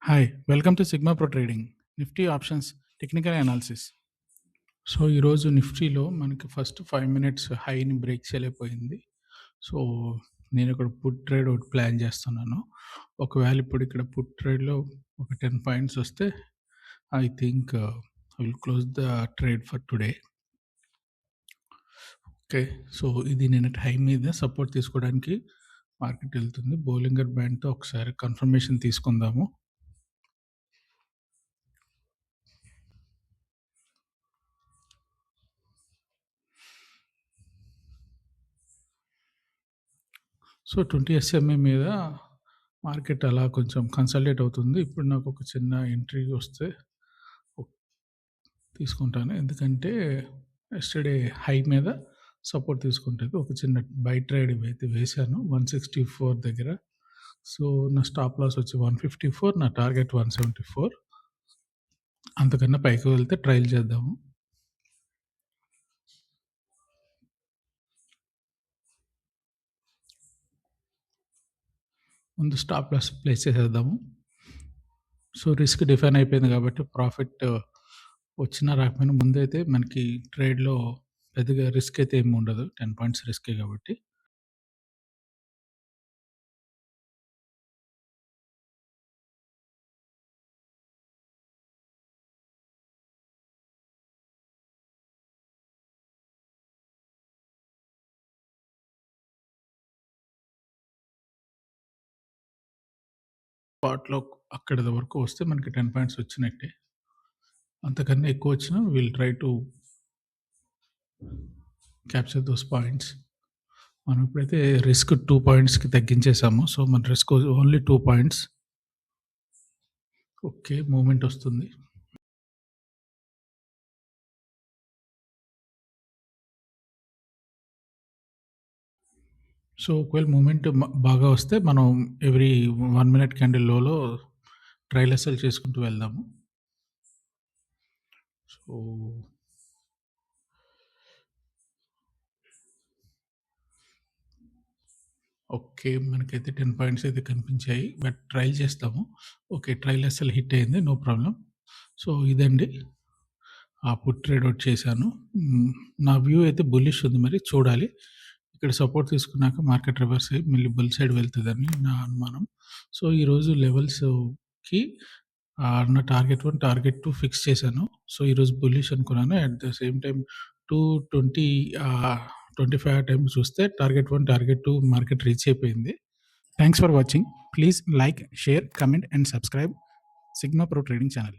Hi! Welcome to sigma pro trading. Nifty options technical analysis. So, ఈరోజు నిఫ్టీలో మనకి first 5 minutes హైని break చేయలేకపోయింది. So, నేనిక్కడ పుట్ ట్రేడ్ ఒకటి ప్లాన్ చేస్తున్నాను. ఒకవేళ ఇప్పుడు ఇక్కడ పుట్ ట్రేడ్‌లో ఒక 10 పాయింట్స్ వస్తే I think I will close the trade for today. Okay. So, ఇది నిన్నటి హై మీద సపోర్ట్ తీసుకోవడానికి మార్కెట్ ఎళ్తుంది. బోలింగర్ బ్యాండ్‌తో ఒకసారి కన్ఫర్మేషన్ తీసుకుందాము. సో, 20 ఎస్ఎంఏ మీద మార్కెట్ అలా కొంచెం కన్సాలిడేట్ అవుతుంది. ఇప్పుడు నాకు ఒక చిన్న ఎంట్రీ వస్తే తీసుకుంటాను. ఎందుకంటే యెస్టర్‌డే హై మీద సపోర్ట్ తీసుకుంటది. ఒక చిన్న బై ట్రేడ్ అయితే వేశాను 164 దగ్గర. సో, నా స్టాప్ లాస్ వచ్చి 154, నా టార్గెట్ 174. అంతకన్నా పైకి వెళ్తే ట్రైల్ చేద్దాము. ముందు స్టాప్ లాస్ ప్లేస్ చేసేద్దాము. సో, రిస్క్ డిఫైన్ అయిపోయింది కాబట్టి ప్రాఫిట్ వచ్చినా రాకపోయినా ముందైతే మనకి ట్రేడ్‌లో పెద్దగా రిస్క్ అయితే ఏమి ఉండదు. 10 పాయింట్స్ రిస్కే కాబట్టి. స్పాట్‌లో అక్కడి వరకు వస్తే మనకి 10 పాయింట్స్ వచ్చినట్టే. అంతకన్నా ఎక్కువ వచ్చినా will try to capture those points. మనం ఇప్పుడైతే రిస్క్ 2 పాయింట్స్‌కి తగ్గించేసాము. సో, మన risk only 2 points. Okay. Movement వస్తుంది. సో, ఒకవేళ మూవ్‌మెంట్ బాగా వస్తే మనం ఎవ్రీ 1 మినిట్ క్యాండిల్ లోలో ట్రైల్ ఎస్ఎల్ చేసుకుంటూ వెళ్దాము. So, okay. మనకైతే 10 పాయింట్స్ అయితే కనిపించాయి. బట్ ట్రైల్ చేస్తాము. ఓకే. ట్రైల్ ఎస్ఎల్ హిట్ అయింది. No problem. సో, ఇదండి. ఆ పుట్ ట్రేడ్ ఒకటి చేశాను. నా వ్యూ అయితే బుల్లిష్ ఉంది మరి చూడాలి. ఇక్కడ సపోర్ట్ తీసుకున్నాక మార్కెట్ రివర్స్ అయ్యి మళ్ళీ బుల్ సైడ్ వెళ్తదని నా అనుమానం. సో, ఈరోజు లెవెల్స్‌కి నా టార్గెట్ 1, టార్గెట్ 2 ఫిక్స్ చేశాను. సో, ఈరోజు బుల్లిష్ అనుకున్నాను. అట్ ద సేమ్ టైమ్ 2:20 25 ఆ టైంకి చూస్తే టార్గెట్ 1, టార్గెట్ 2 మార్కెట్ రీచ్ అయిపోయింది. Thanks for watching. Please like, share, comment and subscribe sigma pro trading channel.